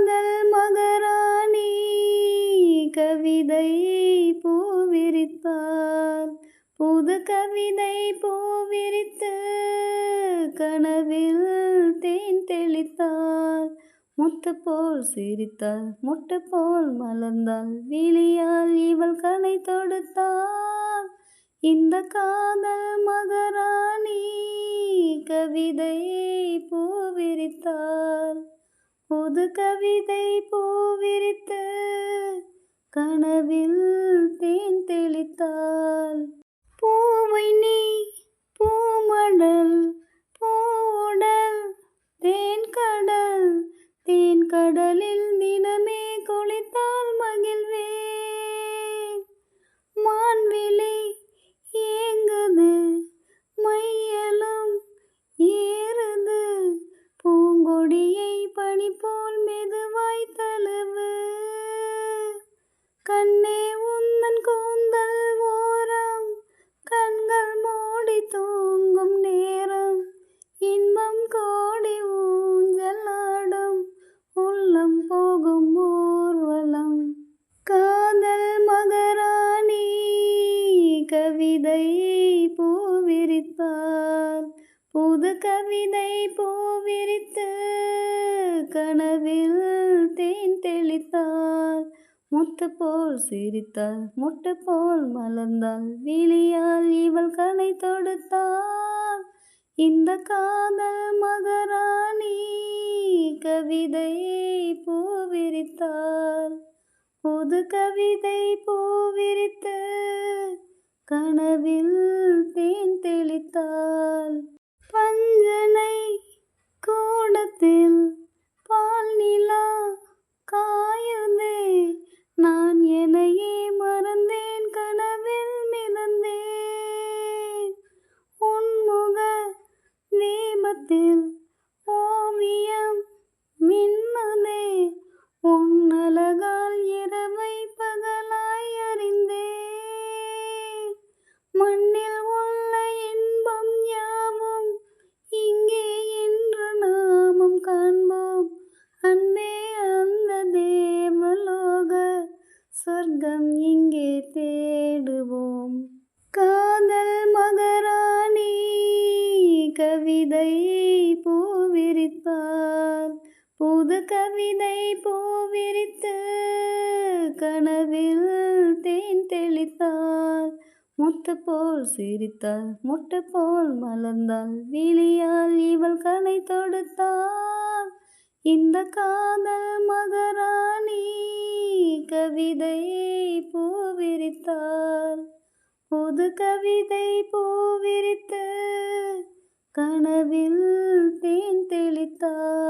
காதல் மகாராணி கவிதை பூவிரித்தாள். புது கவிதை பூவிரித்து கனவில் தேன் தெளித்தாள். முத்து போல் சிரித்தாள், முட்டு போல் மலர்ந்தாள், விழியால் இவள் கனை தொடுத்தாள். இந்த காதல் மகாராணி கவிதை பூவிரித்தாள். புது கவிதை பூவிரித்து கனவில் தேன் தெளித்தாள். பூவை நீ பூமடல் பூவுடல் தேன் கடல், தேன் கடலில் தினமே குளித்தால் மகிழ்வேன். மான்விழி ஏங்குது மையலும் ஏறுது, பூங்கொடியை பனி போல் மெதுவாய் தழுவு. கண்ணே உந்தன் கூந்தல் ஓரம் கண்கள் மூடி தூங்கும் நேரம், இன்பம் கோடி ஊஞ்சலாடும் உள்ளம் போகும் ஊர்வலம். காதல் மகாராணி கவிதை பூவிரித்தாள். புது கவிதை பூவிரித்து கனவில் தேன் தெளித்தாள். முத்து போல் சிரித்தாள், முட்டு போல் மலர்ந்தாள், விழியால் இவள் கனை தொடுத்தாள். இந்த காதல் மகாராணி கவிதை பூவிரித்தாள். புது கவிதை பூவிரித்து கனவில் தேன் தெளித்தாள். பஞ்சனை கூடத்தில் பால் நிலா காயுதே, நான் என்னையே மறந்தேன், கனவில் மிதந்தேன். உன்முக தீபத்தில் ஓவியம் மின்னுதே, உன் அழகால் இரவை பகலாய் அறிந்தேன். மண்ணில் உள்ள இன்பம் யாவும் இங்கே இன்று நாமும் காண்போம். அன்பே அந்த தேவலோக சொர்க்கம் இங்கே தேடுவோம். காதல் மகாராணி கவிதை பூவிரித்தாள். புது கவிதை பூவிரித்து கனவில் தேன் தெளித்தாள். முத்து போல் சிரித்தாள், முட்டு போல் மலர்ந்தாள், விழியால் இவள் கனை தொடுத்தாள். இந்த காதல் மகாராணி கவிதை பூவிரித்தாள். புது கவிதை பூவிரித்து கனவில் தேன் தெளித்தாள்.